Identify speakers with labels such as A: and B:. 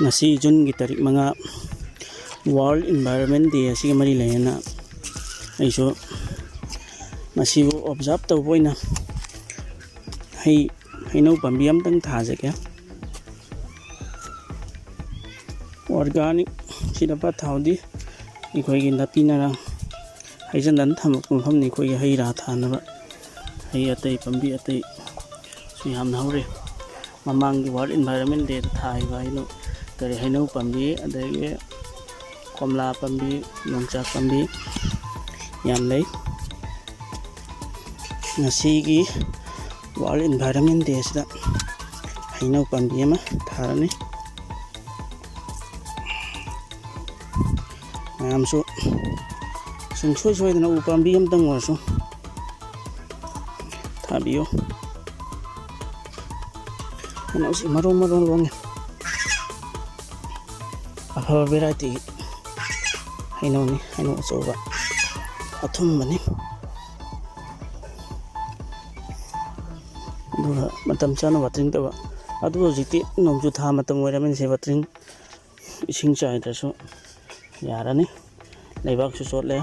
A: ngasi June gi tarik manga World Environment Day asiga mari lehena aiso masibu observe tawboina hainau pambi amtang thajake organic sida pa thawdi ikoi gi napinara haijandan thamak mafam ni koi haira thanaba hai atai pambi atai suyam naure mamang gi World Environment Day thai ba ino kare hainau pambi adage komla pambi longcha pambi yam lei ngasi gi World Environment Day sida hainau pambi ama tharani amso sung soi dana upambi amtang warso thabiyo ana si marong long afaba variety hainau ni hainau soba athum mani duha matam chana watering taba adu hojikti nongju tha matam oiramen se watering ising chai daso yarani leibak su sotle